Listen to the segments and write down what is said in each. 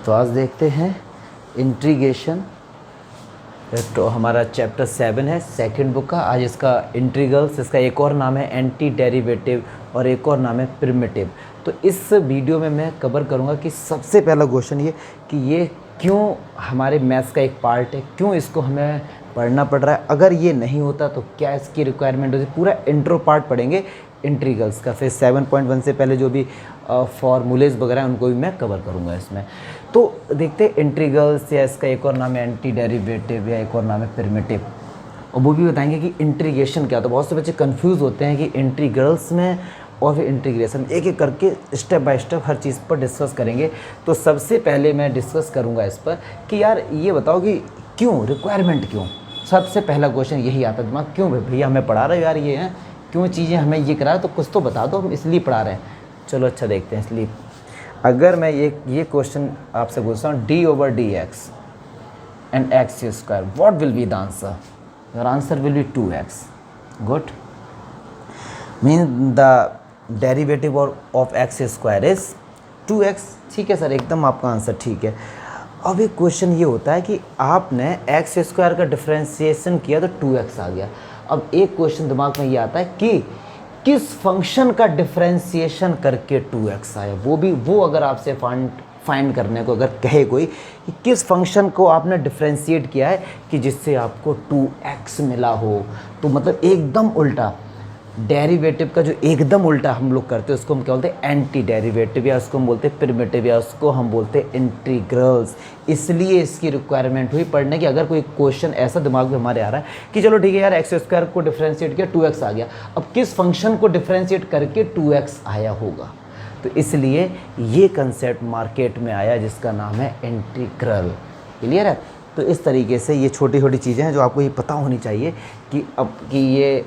तो आज देखते हैं इंटीग्रेशन। तो हमारा चैप्टर 7 है सेकंड बुक का। आज इसका इंटीग्रल्स, इसका एक और नाम है एंटी डेरिवेटिव और एक और नाम है प्रिमिटिव। तो इस वीडियो में मैं कवर करूंगा कि सबसे पहला क्वेश्चन ये कि ये क्यों हमारे मैथ्स का एक पार्ट है, क्यों इसको हमें पढ़ना पड़ रहा है, अगर ये नहीं होता तो क्या इसकी रिक्वायरमेंट होती है। पूरा इंट्रो पार्ट पढ़ेंगे इंटीग्रल्स का। फिर 7.1 से पहले जो भी फॉर्मूलेज वगैरह हैं उनको भी मैं कवर करूँगा इसमें। तो देखते हैं इंटीग्रल्स, या इसका एक और नाम है एंटी डेरिवेटिव या एक और नाम है प्रिमिटिव, और वो भी बताएंगे कि इंटीग्रेशन क्या होता है। बहुत से बच्चे कंफ्यूज होते हैं कि इंटीग्रल्स में और फिर इंटीग्रेशन, एक एक करके स्टेप बाय स्टेप हर चीज़ पर डिस्कस करेंगे। तो सबसे पहले मैं डिस्कस करूँगा इस पर कि यार ये बताओ कि क्यों, रिक्वायरमेंट क्यों। सबसे पहला क्वेश्चन यही आता है दिमाग, क्यों भैया हमें पढ़ा रहे हो यार, ये हैं क्यों चीज़ें हमें ये करा, तो कुछ तो बता दो, हम इसलिए पढ़ा रहे हैं। चलो अच्छा देखते हैं। इसलिए अगर मैं ये क्वेश्चन आपसे पूछता हूँ d/dx and x square, what will be the answer? Your answer will be 2x। Good. Mean the derivative of x square is 2x। ठीक है सर, एकदम आपका आंसर ठीक है। अब एक क्वेश्चन ये होता है कि आपने x स्क्वायर का डिफ्रेंशिएशन किया तो 2x आ गया। अब एक क्वेश्चन दिमाग में ये आता है कि किस फंक्शन का डिफ्रेंशिएशन करके 2x आया। वो अगर आपसे फाइंड करने को अगर कहे कोई कि किस फंक्शन को आपने डिफ्रेंशिएट किया है कि जिससे आपको 2x मिला हो, तो मतलब एकदम उल्टा डेरिवेटिव का जो एकदम उल्टा हम लोग करते हैं उसको हम क्या बोलते हैं? एंटी डेरिवेटिव, या उसको हम बोलते हैं प्रिमिटिव, या उसको हम बोलते हैं इंटीग्रल्स। इसलिए इसकी रिक्वायरमेंट हुई पढ़ने की। अगर कोई क्वेश्चन ऐसा दिमाग में हमारे आ रहा है कि चलो ठीक है यार एक्स स्क्वायर को डिफ्रेंशिएट किया 2x आ गया, अब किस फंक्शन को डिफ्रेंशिएट करके 2x आया होगा, तो इसलिए ये कंसेप्ट मार्केट में आया जिसका नाम है इंटीग्रल। क्लियर है? तो इस तरीके से ये छोटी छोटी चीज़ें हैं जो आपको ये पता होनी चाहिए कि अब कि ये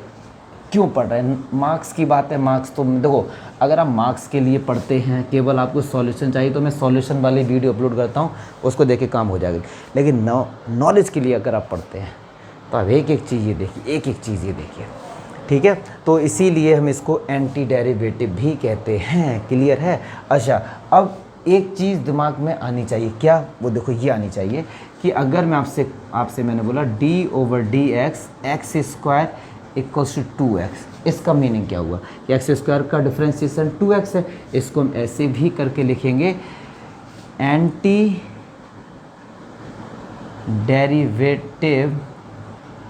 क्यों पढ़ रहे हैं। मार्क्स की बात है, मार्क्स तो देखो अगर आप मार्क्स के लिए पढ़ते हैं, केवल आपको सॉल्यूशन चाहिए, तो मैं सॉल्यूशन वाली वीडियो अपलोड करता हूँ, उसको देख के काम हो जाएगा। लेकिन नॉलेज के लिए अगर आप पढ़ते हैं तो आप एक एक चीज़ ये देखिए, एक एक चीज़ ये देखिए। ठीक है? तो इसीलिए हम इसको एंटी डेरिवेटिव भी कहते हैं। क्लियर है? अच्छा, अब एक चीज़ दिमाग में आनी चाहिए, क्या? वो देखो ये आनी चाहिए कि अगर मैं आपसे मैंने बोला d/dx x square equals to 2x, इसका मीनिंग क्या हुआ? एक्स स्क्वायर का डिफ्रेंशिएशन 2x है, इसको हम ऐसे भी करके लिखेंगे एंटी डेरिवेटिव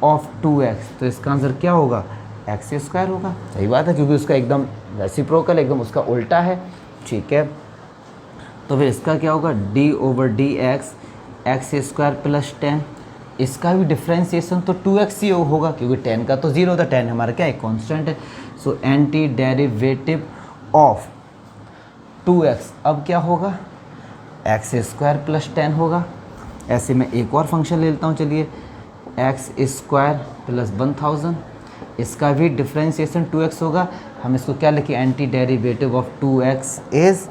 ऑफ 2x। तो इसका आंसर क्या होगा? एक्स स्क्वायर होगा। सही बात है, क्योंकि उसका एकदम रेसिप्रोकल, एकदम उसका उल्टा है। ठीक है, तो फिर इसका क्या होगा? d/dx x square plus 10। इसका भी डिफ्रेंशिएशन तो 2x ही होगा, क्योंकि 10 का तो 0 था, 10 हमारा क्या है? कांस्टेंट है। So anti derivative of 2x अब क्या होगा? एक्स स्क्वायर प्लस 10 होगा। ऐसे में एक और फंक्शन ले लेता हूँ, चलिए एक्स स्क्वायर प्लस 1000, इसका भी डिफ्रेंशिएशन 2x होगा। हम इसको क्या लिखें? Anti derivative of 2x is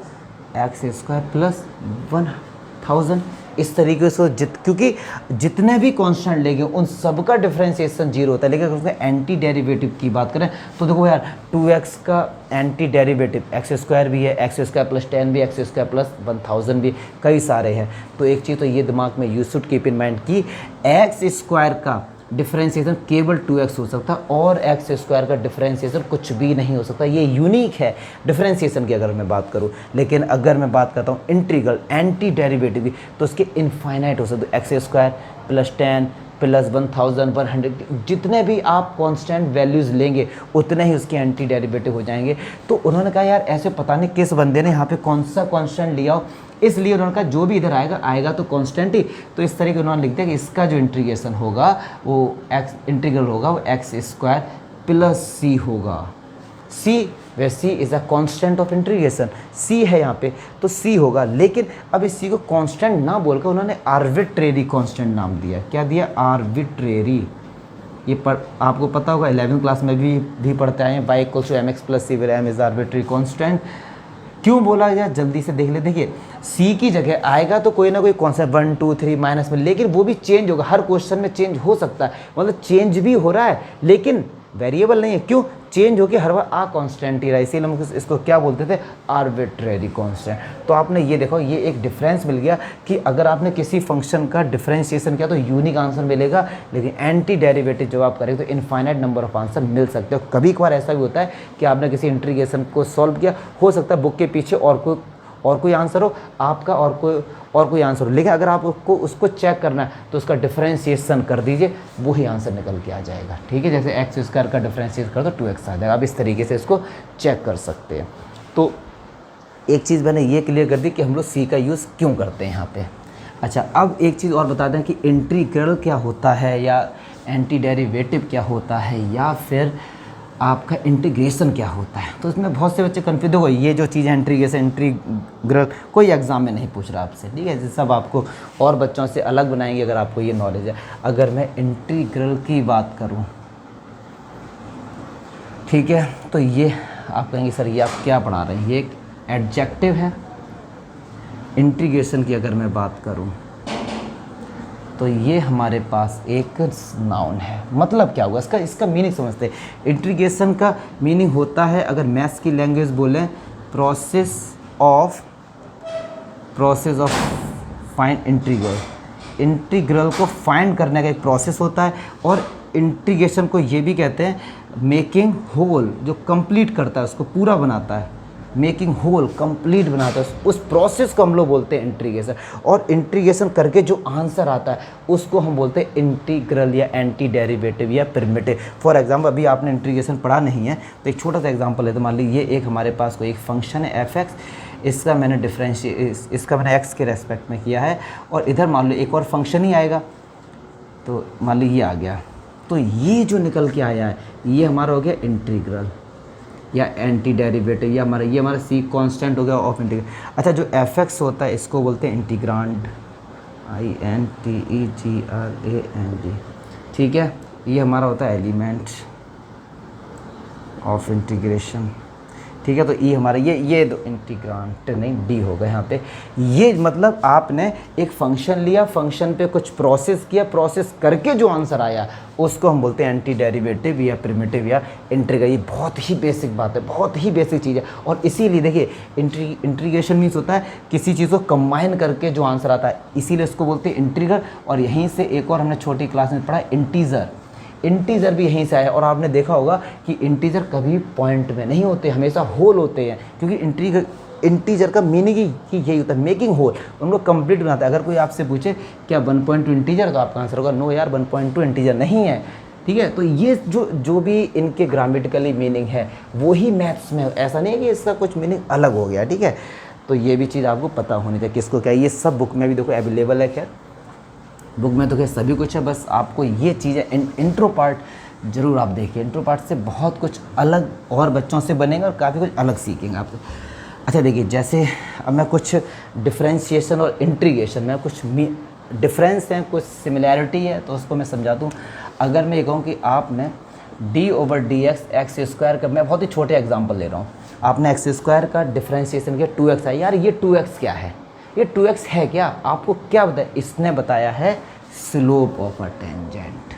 x square plus 1000। इस तरीके से क्योंकि जितने भी कांस्टेंट लेंगे उन सब का डिफ्रेंशिएशन 0 होता है। लेकिन अगर उसमें एंटी डेरिवेटिव की बात करें तो देखो यार 2x का एंटी डेरिवेटिव एक्स स्क्वायर भी है, एक्स स्क्वायर प्लस 10 भी, एक्स स्क्वायर प्लस 1000 भी, कई सारे हैं। तो एक चीज़ तो ये दिमाग में you should keep in mind कि एक्स स्क्वायर का डिफ्रेंशिएशन केवल 2x हो सकता है, और एक्स स्क्वायर का डिफ्रेंशिएशन कुछ भी नहीं हो सकता। ये यूनिक है डिफ्रेंशिएशन की अगर मैं बात करूँ। लेकिन अगर मैं बात करता हूँ इंटीग्रल एंटी डेरिवेटिव की, तो उसके इनफाइनाइट हो सकते। एक्स स्क्वायर प्लस 10 प्लस 1000 100, जितने भी आप कांस्टेंट वैल्यूज़ लेंगे उतने ही उसके एंटी डेरिवेटिव हो जाएंगे। तो उन्होंने कहा यार ऐसे पता नहीं किस बंदे ने यहाँ पे कौन सा कांस्टेंट लिया हो, इसलिए उन्होंने कहा जो भी इधर आएगा तो कांस्टेंट ही। तो इस तरीके उन्होंने लिख दिया कि इसका जो इंटीग्रेशन होगा वो इंटीग्रल होगा वो एक्स स्क्वायर प्लस सी होगा। C, where C is a constant of integration, C है यहाँ पे, तो सी होगा। लेकिन अब इस सी को कांस्टेंट ना बोलकर उन्होंने आर्बिट्रेरी कांस्टेंट नाम दिया। क्या दिया? आर्बिट्रेरी। ये आपको पता होगा 11वीं क्लास में भी पढ़ते आए हैं, y equals to mx plus c, where m is arbitrary constant. क्यों बोला यार? जल्दी से देख ले। देखिए सी की जगह आएगा तो कोई ना कोई कॉन्सेप्ट 1 2 3 माइनस में, लेकिन वो भी चेंज होगा, हर क्वेश्चन में चेंज हो सकता है, मतलब चेंज भी हो रहा है। लेकिन वेरिएबल नहीं है, क्यों, चेंज होकर हर बार आ कांस्टेंट ही रहा, इसीलिए हम इसको क्या बोलते थे, आर्बिट्रेरी कांस्टेंट। तो आपने ये देखो, ये एक डिफरेंस मिल गया कि अगर आपने किसी फंक्शन का डिफरेंशिएशन किया तो यूनिक आंसर मिलेगा, लेकिन एंटी डेरिवेटिव जब आप करेंगे तो इनफाइनाइट नंबर ऑफ आंसर मिल सकते हो। कभी कभार ऐसा भी होता है कि आपने किसी इंटीग्रेशन को सॉल्व किया, हो सकता है बुक के पीछे और कोई आंसर हो, आपका और कोई आंसर हो, लेकिन अगर आप उसको चेक करना है तो उसका डिफरेंशिएशन कर दीजिए, वही आंसर निकल के आ जाएगा। ठीक है, जैसे एक्स स्क्वायर का डिफरेंशिएट कर दो 2x आ जाएगा। आप इस तरीके से इसको चेक कर सकते हैं। तो एक चीज़ मैंने ये क्लियर कर दी कि हम लोग सी का यूज़ क्यों करते हैं यहाँ पे। अच्छा, अब एक चीज़ और बता दें कि इंटीग्रल क्या होता है, या एंटी डेरिवेटिव क्या होता है, या फिर आपका इंटीग्रेशन क्या होता है। तो इसमें बहुत से बच्चे कन्फ्यूज हो गए। ये जो चीज़ है इंटीग्रेशन, इंटीग्रल, कोई एग्जाम में नहीं पूछ रहा आपसे, ठीक है, सब आपको और बच्चों से अलग बनाएंगे अगर आपको ये नॉलेज है। अगर मैं इंटीग्रल की बात करूं, ठीक है, तो ये आप कहेंगे सर ये आप क्या पढ़ा रहे हैं, ये एक एडजेक्टिव है। इंटीग्रेशन की अगर मैं बात करूं तो ये हमारे पास एक नाउन है। मतलब क्या होगा इसका मीनिंग समझते हैं। इंटीग्रेशन का मीनिंग होता है, अगर मैथ्स की लैंग्वेज बोलें, process of find integral. Integral को फाइंड करने का एक प्रोसेस होता है, और इंटीग्रेशन को ये भी कहते हैं मेकिंग होल, जो कंप्लीट करता है, उसको पूरा बनाता है, मेकिंग होल, कंप्लीट बनाता है, उस प्रोसेस को हम लोग बोलते हैं इंटीग्रेशन। और इंटीग्रेशन करके जो आंसर आता है उसको हम बोलते हैं इंटीग्रल या एंटी डेरिवेटिव या प्रिमिटिव। फॉर एग्जांपल, अभी आपने इंटीग्रेशन पढ़ा नहीं है तो एक छोटा सा एग्जांपल लेते हैं। मान लीजिए ये एक हमारे पास कोई एक फंक्शन है f(x), इसका मैंने इसका मैंने x के रेस्पेक्ट में किया है, और इधर मान लो एक और फंक्शन ही आएगा, तो मान लीजिए ये आ गया, तो ये जो निकल के आया है ये हमारा हो गया इंटीग्रल या एंटी डेरिवेटिव, या ये हमारा सी कांस्टेंट हो गया ऑफ इंटीग्रल। अच्छा, जो f(x) होता है इसको बोलते हैं इंटीग्रांड, INTEGRAND, ठीक है, ये हमारा होता है एलिमेंट ऑफ इंटीग्रेशन, ठीक है। तो ये हमारा ये दो इंटीग्रांट नहीं, डी होगा यहाँ पे। ये मतलब आपने एक फंक्शन लिया, फंक्शन पे कुछ प्रोसेस किया, प्रोसेस करके जो आंसर आया उसको हम बोलते हैं एंटी डेरिवेटिव या प्रिमिटिव या इंटीग्रल। ये बहुत ही बेसिक बात है, बहुत ही बेसिक चीज़ है। और इसीलिए देखिए इंटीग्रेशन मीन्स होता है किसी चीज़ को कंबाइन करके जो आंसर आता है, इसीलिए इसको बोलते हैं इंटीग्रल। और यहीं से एक और हमने छोटी क्लास में पढ़ा इंटीजर, इंटीजर भी यहीं से आया। और आपने देखा होगा कि इंटीजर कभी पॉइंट में नहीं होते, हमेशा होल होते हैं, क्योंकि इंटीजर का मीनिंग ही यही होता है, मेकिंग होल, हम लोग कंप्लीट बनाते हैं। अगर कोई आपसे पूछे क्या 1.2 इंटीजर, तो आपका आंसर होगा नो यार 1.2 इंटीजर नहीं है, ठीक है। तो ये जो भी इनके ग्रामेटिकली मीनिंग है वही मैथ्स में, ऐसा नहीं है कि इसका कुछ मीनिंग अलग हो गया, ठीक है। तो ये भी चीज़ आपको पता होनी चाहिए किसको क्या। ये सब बुक में भी देखो अवेलेबल है, खैर बुक में तो क्या सभी कुछ है, बस आपको ये चीज़ें इंट्रो पार्ट ज़रूर आप देखिए। इंट्रो पार्ट से बहुत कुछ अलग और बच्चों से बनेगा और काफ़ी कुछ अलग सीखेंगे आपसे। अच्छा देखिए, जैसे अब मैं कुछ डिफरेंशिएशन और इंटीग्रेशन में कुछ डिफरेंस हैं, कुछ सिमिलैरिटी है, तो उसको मैं समझा दूँ। अगर मैं ये कहूँ कि आपने d/dx एक्स स्क्वायर का, मैं बहुत ही छोटे एग्जाम्पल ले रहा हूँ, आपने एक्स स्क्वायर का डिफरेंशिएशन किया 2x है। यार ये 2x क्या है, ये 2x है क्या, आपको क्या बताया, इसने बताया है slope of a tangent,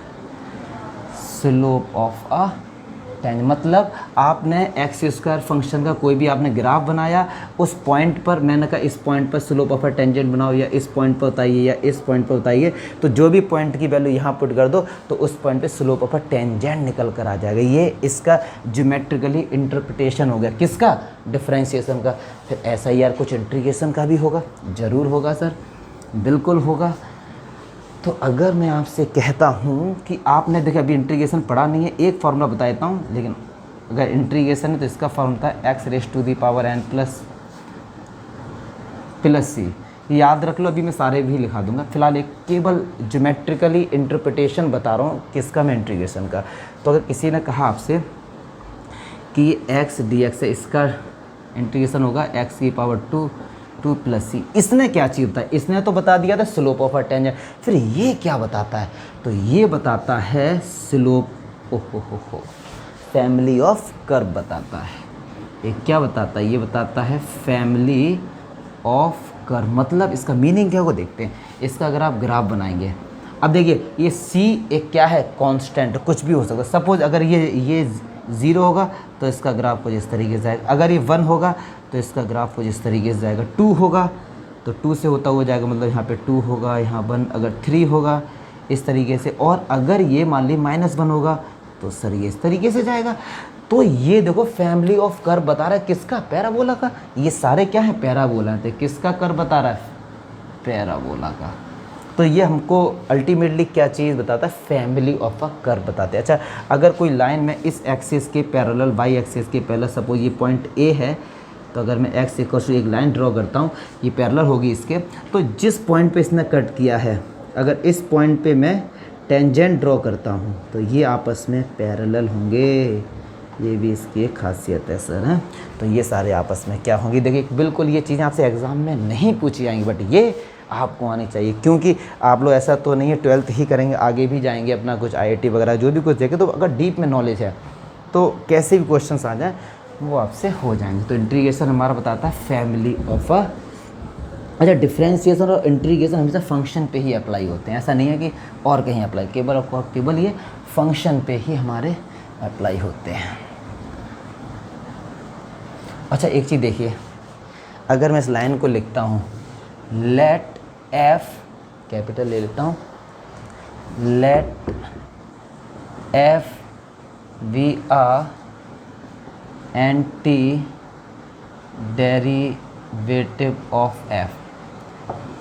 slope of a tangent. मतलब आपने एक्स स्क्वायर फंक्शन का कोई भी आपने ग्राफ बनाया, उस पॉइंट पर मैंने कहा इस पॉइंट पर स्लोप ऑफ अ टेंजेंट बनाओ, या इस पॉइंट पर बताइए, या इस पॉइंट पर बताइए, तो जो भी पॉइंट की वैल्यू यहाँ पुट कर दो तो उस पॉइंट पे स्लोप ऑफ अ टेंजेंट निकल कर आ जाएगा। ये इसका ज्योमेट्रिकली इंटरप्रिटेशन हो गया, किसका, डिफरेंशिएशन का। फिर ऐसा ही यार कुछ इंटीग्रेशन का भी होगा, ज़रूर होगा सर, बिल्कुल होगा। तो अगर मैं आपसे कहता हूँ कि आपने देखिए अभी इंटीग्रेशन पढ़ा नहीं है, एक फार्मूला बता देता हूँ, लेकिन अगर इंटीग्रेशन है तो इसका फार्मूला है x⁴n प्लस c। याद रख लो, अभी मैं सारे भी लिखा दूंगा, फिलहाल एक केवल ज्योमेट्रिकली इंटरप्रिटेशन बता रहा हूँ किसका, मैं इंटीग्रेशन का। तो अगर किसी ने कहा आपसे कि x dx है, इसका इंटीग्रेशन होगा x⁴ 2 + c, इसने क्या चीज़ बताया, इसने तो बता दिया था स्लोप ऑफ अ टेंजेंट। फिर ये क्या बताता है, तो ये बताता है स्लोप, हो फैमिली ऑफ कर्व बताता है। ये क्या बताता है, ये बताता है फैमिली ऑफ कर्व। मतलब इसका मीनिंग क्या होगा देखते हैं। इसका अगर आप ग्राफ बनाएंगे अब देखिए ये c एक क्या है, कांस्टेंट, कुछ भी हो सकता है। सपोज अगर ये 0 होगा तो इसका ग्राफ कुछ इस तरीके से जाएगा, अगर ये 1 होगा तो इसका ग्राफ कुछ इस तरीके से जाएगा, 2 होगा तो 2 से होता हुआ जाएगा, मतलब यहाँ पे 2 होगा, यहाँ 1, अगर 3 होगा इस तरीके से, और अगर ये मान ली -1 होगा तो सर ये इस तरीके से जाएगा। तो ये देखो फैमिली ऑफ कर्व बता रहा है किसका, पैराबोला का। ये सारे क्या है, पैराबोला थे। किसका कर्व बता रहा है, पैराबोला का। तो ये हमको अल्टीमेटली क्या चीज़ बताता है, फैमिली ऑफ अ कर्व बताते हैं। अच्छा, अगर कोई लाइन में इस एक्सिस के पैरेलल, वाई एक्सिस के पैरेलल, सपोज ये पॉइंट ए है, तो अगर मैं एक्स इक्वल टू एक लाइन ड्रॉ करता हूँ, ये पैरेलल होगी इसके, तो जिस पॉइंट पे इसने कट किया है, अगर इस पॉइंट पे मैं टेंजेंट ड्रॉ करता हूँ तो ये आपस में पैरेलल होंगे। ये भी इसकी एक खासियत है सर, हैं। तो ये सारे आपस में क्या होंगी, देखिए बिल्कुल ये चीज़ें आपसे एग्ज़ाम में नहीं पूछी जाएंगी, बट ये आपको आनी चाहिए, क्योंकि आप लोग ऐसा तो नहीं है 12th ही करेंगे, आगे भी जाएंगे अपना कुछ IIT वगैरह जो भी कुछ देखें, तो अगर डीप में नॉलेज है तो कैसे भी क्वेश्चंस आ जाएँ वो आपसे हो जाएंगे। तो इंटीग्रेशन हमारा बताता है फैमिली ऑफ अ, अच्छा, डिफ्रेंशिएशन और इंटीग्रेशन हमेशा फंक्शन पे ही अप्लाई होते हैं, ऐसा नहीं है कि और कहीं अप्लाई, केवल ये फंक्शन पे ही हमारे अप्लाई होते हैं। अच्छा, एक चीज़ देखिए, अगर मैं इस लाइन को लिखता हूँ, लेट एफ, कैपिटल ले लेता हूँ, let F be a antiderivative of F,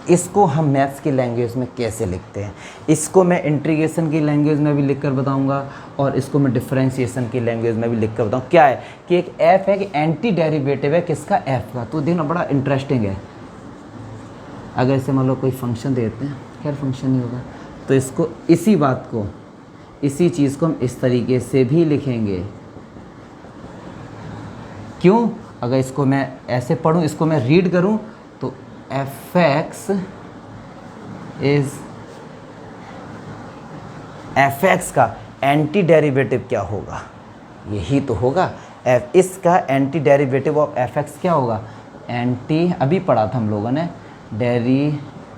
इसको हम मैथ्स की लैंग्वेज में कैसे लिखते हैं, इसको मैं इंटीग्रेशन की लैंग्वेज में भी लिखकर बताऊंगा और इसको मैं डिफरेंशिएशन की लैंग्वेज में भी लिखकर बताऊँ। क्या है कि एक एफ है कि एंटी डेरिवेटिव है किसका, एफ का। तो देखना बड़ा इंटरेस्टिंग है। अगर इसे मान लो कोई फंक्शन देते हैं, खैर फंक्शन ही होगा, तो इसको, इसी बात को, इसी चीज़ को हम इस तरीके से भी लिखेंगे। क्यों, अगर इसको मैं ऐसे पढ़ूँ, इसको मैं रीड करूँ, तो fx इज, fx का एंटी डेरिवेटिव क्या होगा, यही तो होगा। इसका एंटी डेरिवेटिव ऑफ fx क्या होगा, एंटी, अभी पढ़ा था हम लोगों ने,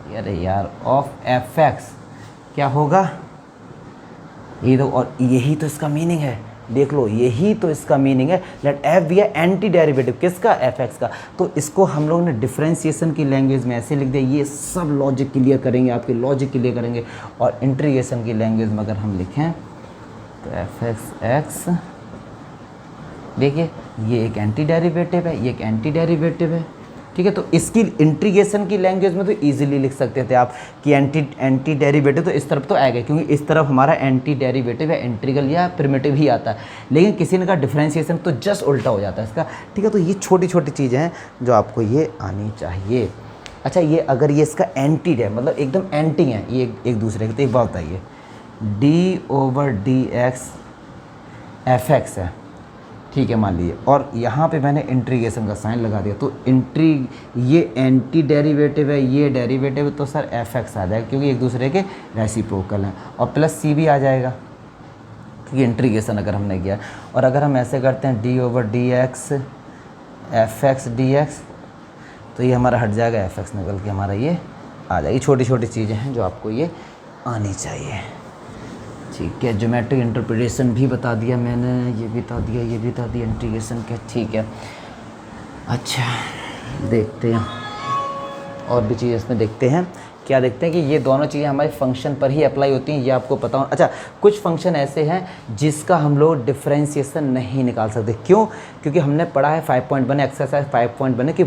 अरे यार ऑफ fx क्या होगा, ये तो, और यही तो इसका मीनिंग है, देख लो, यही तो इसका मीनिंग है। Let F be antiderivative किसका, एफ एक्स का। तो इसको हम लोग ने डिफरेंशिएशन की लैंग्वेज में ऐसे लिख दिया। ये सब लॉजिक क्लियर करेंगे, आपके लॉजिक क्लियर करेंगे। और इंटीग्रेशन की लैंग्वेज में अगर हम लिखें तो एफ एक्स एक्स, देखिए ये एक एंटी डेरिवेटिव है, ये एक एंटी डेरिवेटिव है, ठीक है। तो इसकी इंटीग्रेशन की लैंग्वेज में तो इजीली लिख सकते थे आप कि एंटी डेरिवेटिव तो इस तरफ तो आएगा, क्योंकि इस तरफ हमारा एंटी डेरिवेटिव है, इंटीग्रल या प्रिमिटिव ही आता है। लेकिन किसी ने कहा डिफरेंशिएशन तो जस्ट उल्टा हो जाता है इसका, ठीक है। तो ये छोटी छोटी चीज़ें हैं जो आपको ये आनी चाहिए। अच्छा, ये अगर ये इसका एंटी है, मतलब एकदम एंटी है ये एक दूसरे के, तो एक बात बताइए, d/dx fx है, ठीक है, मान लीजिए, और यहाँ पे मैंने इंटीग्रेशन का साइन लगा दिया, तो ये एंटी डेरिवेटिव है, ये डेरिवेटिव है, तो सर एफ एक्स आ जाएगा, क्योंकि एक दूसरे के रेसिप्रोकल हैं, और प्लस सी भी आ जाएगा, क्योंकि इंटीग्रेशन अगर हमने किया। और अगर हम ऐसे करते हैं d/dx fx dx, तो ये हमारा हट जाएगा, एफ एक्स निकल के हमारा ये आ जाएगी। छोटी छोटी चीज़ें हैं जो आपको ये आनी चाहिए, ठीक है। ज्योमेट्रिक इंटरप्रिटेशन भी बता दिया मैंने, ये भी बता दिया, ये भी बता दिया, इंटीग्रेशन का, ठीक है। अच्छा, देखते हैं और भी चीज़ इसमें देखते हैं, क्या देखते हैं कि ये दोनों चीज़ें हमारे फंक्शन पर ही अप्लाई होती हैं, ये आपको पता हो। अच्छा, कुछ फंक्शन ऐसे हैं जिसका हम लोग डिफरेंशिएशन नहीं निकाल सकते, क्यों, क्योंकि हमने पढ़ा है 5.1 एक्सरसाइज 5.1 कि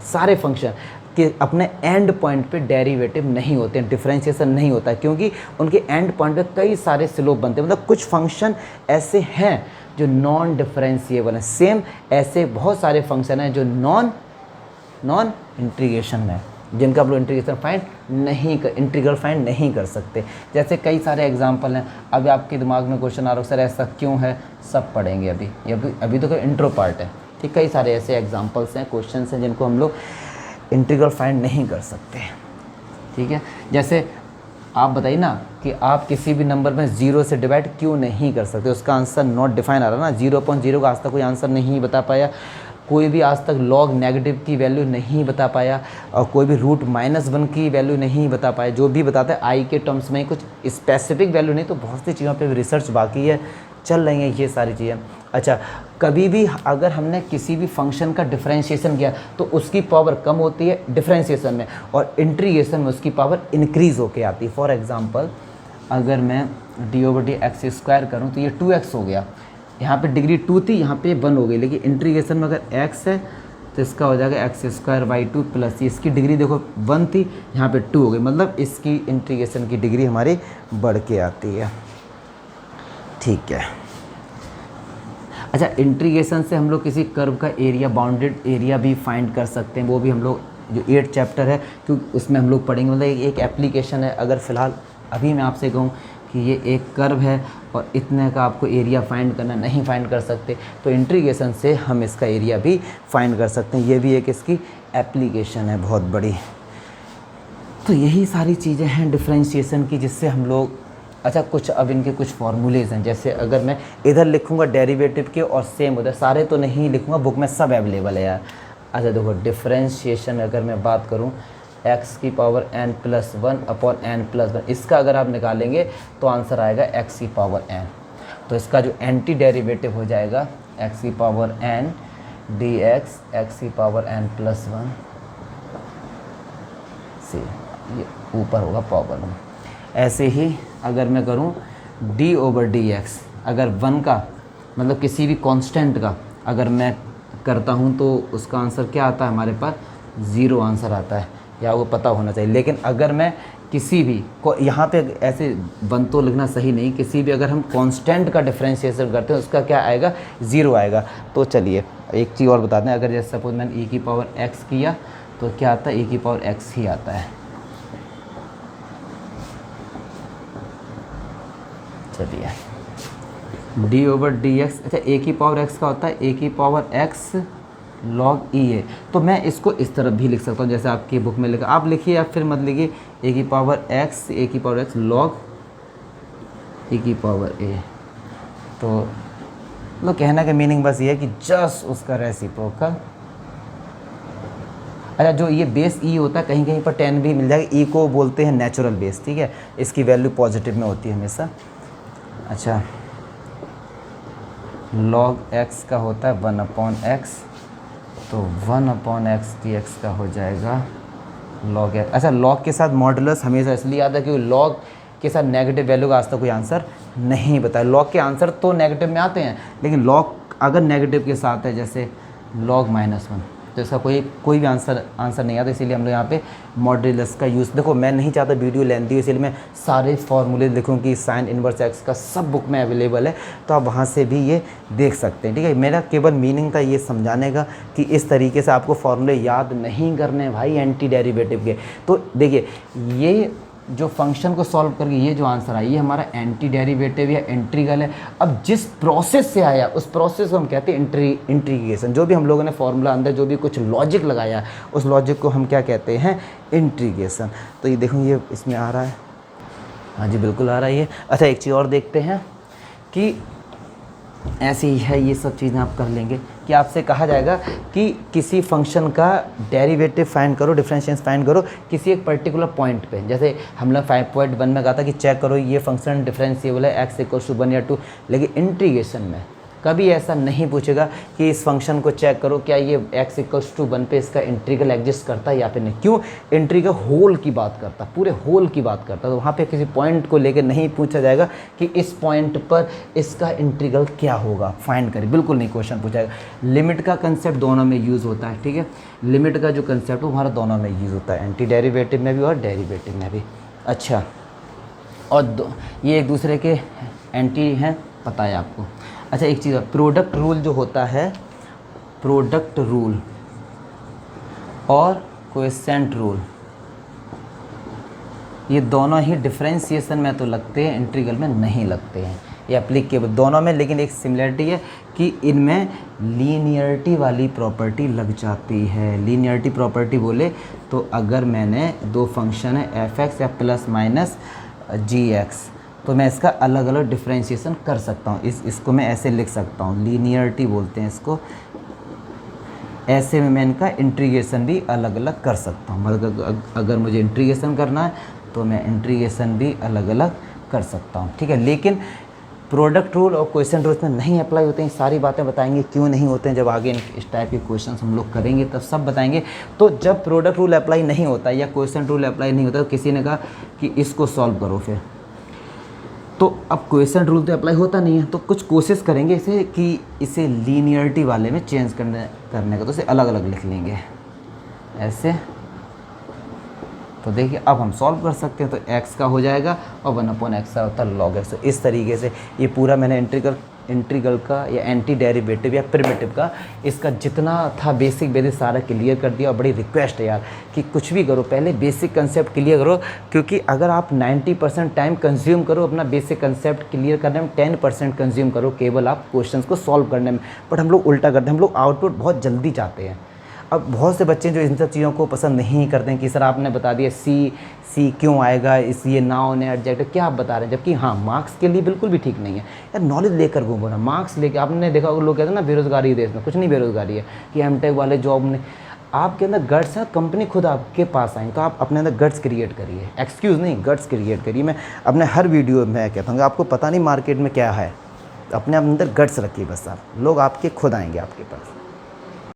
सारे फंक्शन कि अपने एंड पॉइंट पे डेरिवेटिव नहीं होते हैं, डिफरेंशिएशन नहीं होता है, क्योंकि उनके एंड पॉइंट पे कई सारे स्लोप बनते हैं। मतलब कुछ फंक्शन ऐसे हैं जो नॉन डिफरेंशिएबल हैं, सेम ऐसे बहुत सारे फंक्शन हैं जो नॉन इंटीग्रेशन है, जिनका आप लोग इंटीग्रेशन इंटीग्रल फाइंड नहीं कर सकते। जैसे कई सारे एग्जाम्पल हैं, अभी आपके दिमाग में क्वेश्चन आ रहा है सर ऐसा क्यों है, सब पढ़ेंगे अभी तो कोई इंट्रो पार्ट है, ठीक। कई सारे ऐसे एग्जाम्पल्स हैं, क्वेश्चन हैं जिनको हम लोग इंटीग्रल फाइंड नहीं कर सकते, ठीक है। जैसे आप बताइए ना कि आप किसी भी नंबर में 0 से डिवाइड क्यों नहीं कर सकते, उसका आंसर नॉट डिफाइन आ रहा ना, 0/0 का आज तक कोई आंसर नहीं बता पाया, कोई भी आज तक log नेगेटिव की वैल्यू नहीं बता पाया और कोई भी √-1 की वैल्यू नहीं बता पाया। जो भी बताता है आई के टर्म्स में कुछ स्पेसिफिक वैल्यू नहीं, तो बहुत सी चीज़ों पे भी रिसर्च बाकी है, चल रही हैं ये सारी चीज़ें। अच्छा, कभी भी अगर हमने किसी भी फंक्शन का डिफरेंशिएशन किया तो उसकी पावर कम होती है डिफरेंशिएशन में, और इंटीग्रेशन में उसकी पावर इंक्रीज़ होके आती है। फॉर एग्जांपल अगर मैं d/dx² करूँ तो ये 2x हो गया, यहाँ पे डिग्री 2 थी, यहाँ पे 1 हो गई, लेकिन इंटीग्रेशन में अगर x है तो इसका हो जाएगा x² / 2 प्लस इसकी डिग्री देखो 1 थी, यहाँ पे 2 हो गई, मतलब इसकी इंटीग्रेशन की डिग्री हमारी बढ़ के आती है। ठीक है। अच्छा, इंटीग्रेशन से हम लोग किसी कर्व का एरिया, बाउंडेड एरिया भी फाइंड कर सकते हैं, वो भी हम लोग जो 8 चैप्टर है क्योंकि उसमें हम लोग पढ़ेंगे। मतलब एक एप्लीकेशन है, अगर फ़िलहाल अभी मैं आपसे कहूँ कि ये एक कर्व है और इतने का आपको एरिया फाइंड करना, नहीं फाइंड कर सकते, तो इंटीग्रेशन से हम इसका एरिया भी फाइंड कर सकते हैं। ये भी एक इसकी एप्लीकेशन है बहुत बड़ी। तो यही सारी चीज़ें हैं डिफरेंशिएशन की, जिससे हम लोग, अच्छा कुछ अब इनके कुछ फार्मूलेज हैं, जैसे अगर मैं इधर लिखूंगा डेरिवेटिव के और सेम उधर, सारे तो नहीं लिखूंगा, बुक में सब अवेलेबल है यार। अच्छा देखो, डिफरेंशिएशन अगर मैं बात करूं x⁻n+1/n+1, इसका अगर आप निकालेंगे तो आंसर आएगा x⁻n। तो इसका जो एंटी डेरिवेटिव हो जाएगा x⁻n dx x⁻n+1 से, ये ऊपर होगा पावर में। ऐसे ही अगर मैं करूं d/dx, अगर 1 का मतलब किसी भी कांस्टेंट का अगर मैं करता हूं तो उसका आंसर क्या आता है हमारे पास, 0 आंसर आता है, या वो पता होना चाहिए। लेकिन अगर मैं किसी भी को, यहाँ पे ऐसे 1 तो लिखना सही नहीं, किसी भी अगर हम कांस्टेंट का डिफरेंशिएशन करते हैं उसका क्या आएगा, 0 आएगा। तो चलिए एक चीज़ और बताते हैं, अगर जैसे सपोज मैंने e⁻x किया तो क्या आता है, e⁻x ही आता है। चलिए d/dx, अच्छा a⁻x का होता है a⁻x log e है, तो मैं इसको इस तरफ भी लिख सकता हूँ, जैसे आपकी बुक में लिखा, आप लिखिए या फिर मत लिखिए, a⁻x log e⁻a। तो मतलब कहने का मीनिंग बस ये है कि जस्ट उसका रेसिप्रोकल। अच्छा, जो ये बेस ई होता है, कहीं कहीं पर 10 भी मिल जाएगा, ई को बोलते हैं नेचुरल बेस, ठीक है, इसकी वैल्यू पॉजिटिव में होती है हमेशा। अच्छा, log x का होता है 1/x, तो 1/x dx का हो जाएगा log x। अच्छा, log के साथ मॉडुलस हमेशा इसलिए आता है क्योंकि log के साथ नेगेटिव वैल्यू का आज तक कोई आंसर नहीं बताया। log के आंसर तो नेगेटिव में आते हैं, लेकिन log अगर नेगेटिव के साथ है, जैसे log-1, तो इसका कोई भी आंसर नहीं आता, इसीलिए हम लोग यहाँ पे मॉड्यूलस का यूज़। देखो मैं नहीं चाहता वीडियो लेंथी हो, इसलिए मैं सारे फार्मूले लिखूँ कि साइन इनवर्स एक्स का सब बुक में अवेलेबल है, तो आप वहाँ से भी ये देख सकते हैं, ठीक है। मेरा केवल मीनिंग था ये समझाने का कि इस तरीके से आपको फार्मूले याद नहीं करने भाई एंटी डेरिवेटिव के। तो देखिए, ये जो फंक्शन को सॉल्व करके ये जो आंसर आया, ये हमारा एंटी डेरिवेटिव या इंटीग्रल है। अब जिस प्रोसेस से आया उस प्रोसेस को हम कहते हैं इंटीग्रेशन। जो भी हम लोगों ने फॉर्मूला अंदर जो भी कुछ लॉजिक लगाया, उस लॉजिक को हम क्या कहते हैं, इंटीग्रेशन। तो ये देखो, ये इसमें आ रहा है, हाँ जी बिल्कुल आ रहा है ये। अच्छा, एक चीज़ और देखते हैं कि ऐसे ही है, ये सब चीज़ें आप कर लेंगे कि आपसे कहा जाएगा कि किसी फंक्शन का डेरिवेटिव फाइंड करो, डिफरेंशिएशन फाइंड करो किसी एक पर्टिकुलर पॉइंट पे। जैसे हमने 5.1 में कहा था कि चेक करो ये फंक्शन डिफरेंशिएबल है x=1 या 2, लेकिन इंटीग्रेशन में कभी ऐसा नहीं पूछेगा कि इस फंक्शन को चेक करो क्या ये x=1 पे इसका इंटीग्रल एग्जिस्ट करता है या फिर नहीं। क्यों? इंटीग्रल होल की बात करता, पूरे होल की बात करता, तो वहाँ पे किसी पॉइंट को लेकर नहीं पूछा जाएगा कि इस पॉइंट पर इसका इंटीग्रल क्या होगा, फाइंड करें, बिल्कुल नहीं क्वेश्चन पूछाएगा। लिमिट का कंसेप्ट दोनों में यूज़ होता है, ठीक है। लिमिट का जो कंसेप्ट है हमारा दोनों में यूज़ होता है, एंटी डेरिवेटिव में भी और डेरिवेटिव में भी। अच्छा, और ये एक दूसरे के एंटी हैं, पता है आपको। अच्छा, एक चीज़, प्रोडक्ट रूल जो होता है, प्रोडक्ट रूल और क्वोशिएंट रूल, ये दोनों ही डिफरेंशिएशन में तो लगते हैं, इंटीग्रल में नहीं लगते हैं। ये एप्लीकेबल दोनों में, लेकिन एक सिमिलरिटी है कि इनमें लीनियरिटी वाली प्रॉपर्टी लग जाती है। लीनियरिटी प्रॉपर्टी बोले तो अगर मैंने दो फंक्शन है f(x) या +-gx, तो मैं इसका अलग अलग डिफरेंशिएशन कर सकता हूँ। इसको मैं ऐसे लिख सकता हूँ, लीनियरिटी बोलते हैं इसको, ऐसे में मैं इनका इंटीग्रेशन भी अलग अलग कर सकता हूँ। मतलब अगर मुझे इंटीग्रेशन करना है तो मैं इंटीग्रेशन भी अलग अलग कर सकता हूँ, ठीक है। लेकिन प्रोडक्ट रूल और क्वेश्चन रूल में नहीं अप्लाई होते हैं। सारी बातें बताएंगे क्यों नहीं होते हैं, जब आगे इस टाइप के क्वेश्चन हम लोग करेंगे तब सब बताएंगे। तो जब प्रोडक्ट रूल अप्लाई नहीं होता या क्वेश्चन रूल अप्लाई नहीं होता तो किसी ने कहा कि इसको सॉल्व करो, फिर तो अब क्वेश्चन रूल तो अप्लाई होता नहीं है, तो कुछ कोशिश करेंगे इसे कि इसे लीनियरिटी वाले में चेंज करने का, तो इसे अलग अलग लिख लेंगे ऐसे। तो देखिए अब हम सॉल्व कर सकते हैं, तो x का हो जाएगा और 1/x का होता है log x। तो इस तरीके से ये पूरा मैंने इंटीग्रल का या एंटी डेरिवेटिव या प्रिमिटिव का इसका जितना था बेसिक सारा क्लियर कर दिया। और बड़ी रिक्वेस्ट है यार कि कुछ भी करो पहले बेसिक कंसेप्ट क्लियर करो, क्योंकि अगर आप 90% टाइम कंज्यूम करो अपना बेसिक कंसेप्ट क्लियर करने में, 10% कंज्यूम करो केवल आप क्वेश्चंस को सॉल्व करने में। बट हम लोग उल्टा करते हैं, हम लोग आउटपुट बहुत जल्दी चाहते हैं। अब बहुत से बच्चे जो इन सब चीज़ों को पसंद नहीं करते हैं कि सर आपने बता दिया सी क्यों आएगा, इस ये नाउन है एडजेक्टिव, क्या आप बता रहे हैं, जबकि हाँ मार्क्स के लिए बिल्कुल भी ठीक नहीं है यार। नॉलेज लेकर घूमो ना, मार्क्स लेकर। आपने देखा लोग कहते हैं ना बेरोजगारी देश में, कुछ नहीं बेरोजगारी है कि एमटेक वाले जॉब ने, आपके अंदर गट्स है, कंपनी खुद आपके पास आएंगे, तो आप अपने अंदर गट्स क्रिएट करिए, एक्सक्यूज़ नहीं गट्स क्रिएट करिए। मैं अपने हर वीडियो में कहता हूँ आपको पता नहीं मार्केट में क्या है, अपने अंदर गट्स रखिए बस, आप लोग आपके खुद आएंगे आपके पास।